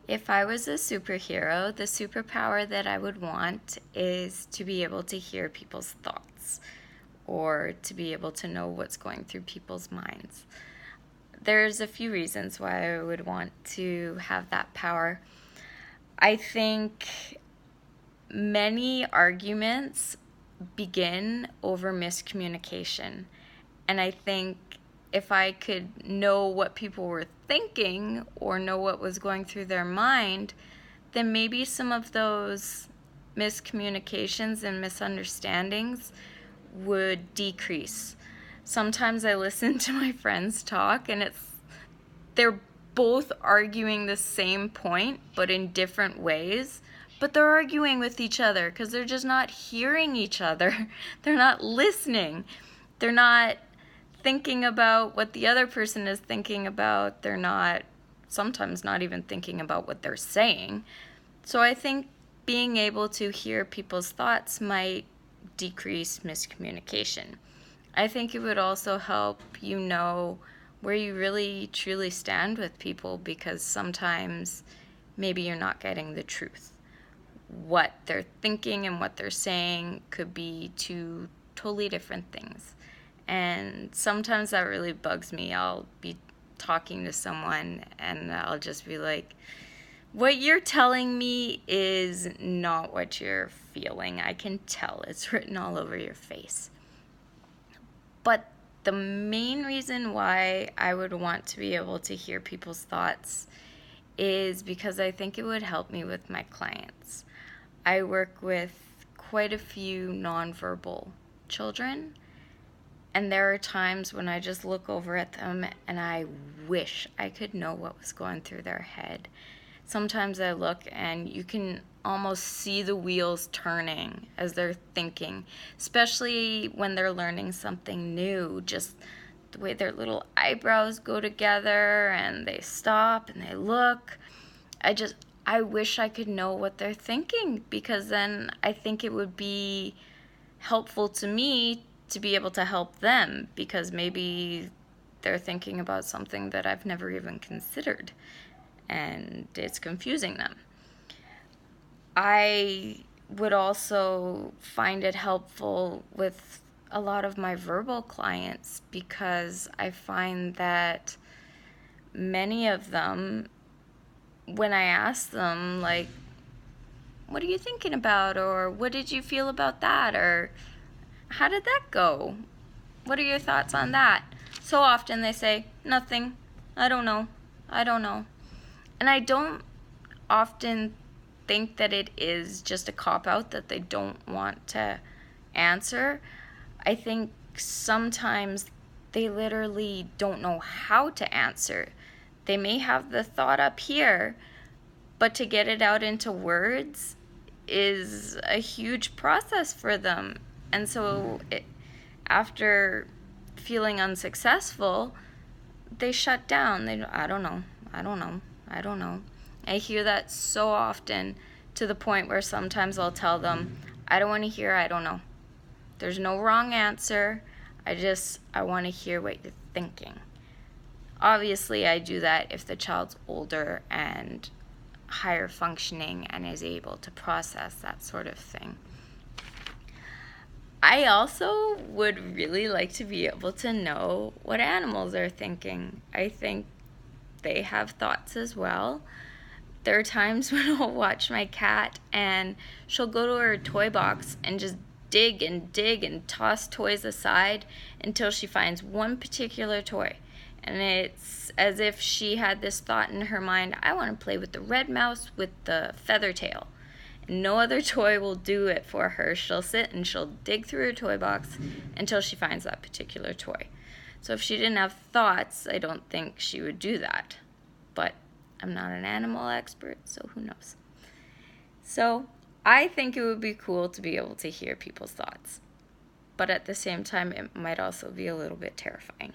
If I was a superhero, the superpower that I would want is to be able to hear people's thoughts or to be able to know what's going through people's minds. There's a few reasons why I would want to have that power. I think many arguments begin over miscommunication. And I think if I could know what people were thinking or know what was going through their mind, then maybe some of those miscommunications and misunderstandings would decrease. Sometimes I listen to my friends talk and they're both arguing the same point but in different ways, but they're arguing with each other because they're just not hearing each other. They're not listening. They're not thinking about what the other person is thinking about. They're not, sometimes not even thinking about what they're saying. So I think being able to hear people's thoughts might decrease miscommunication. I think it would also help you know where you really truly stand with people, because sometimes maybe you're not getting the truth. What they're thinking and what they're saying could be two totally different things. And sometimes that really bugs me. I'll be talking to someone and I'll just be like, what you're telling me is not what you're feeling. I can tell. It's written all over your face. But the main reason why I would want to be able to hear people's thoughts is because I think it would help me with my clients. I work with quite a few nonverbal children, and there are times when I just look over at them and I wish I could know what was going through their head. Sometimes I look and you can almost see the wheels turning as they're thinking, especially when they're learning something new. Just the way their little eyebrows go together and they stop and they look. I wish I could know what they're thinking, because then I think it would be helpful to me to be able to help them, because maybe they're thinking about something that I've never even considered and it's confusing them. I would also find it helpful with a lot of my verbal clients, because I find that many of them, when I ask them, like, what are you thinking about? Or what did you feel about that? Or how did that go? What are your thoughts on that? So often they say, nothing. I don't know. I don't know. And I don't often think that it is just a cop-out that they don't want to answer. I think sometimes they literally don't know how to answer. They may have the thought up here, but to get it out into words is a huge process for them. And so after feeling unsuccessful, they shut down. I don't know. I don't know. I don't know. I hear that so often, to the point where sometimes I'll tell them, I don't want to hear I don't know. There's no wrong answer. I want to hear what you're thinking. Obviously, I do that if the child's older and higher functioning and is able to process that sort of thing. I also would really like to be able to know what animals are thinking. I think they have thoughts as well. There are times when I'll watch my cat and she'll go to her toy box and just dig and toss toys aside until she finds one particular toy. And it's as if she had this thought in her mind, I want to play with the red mouse with the feather tail. And no other toy will do it for her. She'll sit and she'll dig through her toy box until she finds that particular toy. So if she didn't have thoughts, I don't think she would do that. But I'm not an animal expert, so who knows. So I think it would be cool to be able to hear people's thoughts. But at the same time, it might also be a little bit terrifying.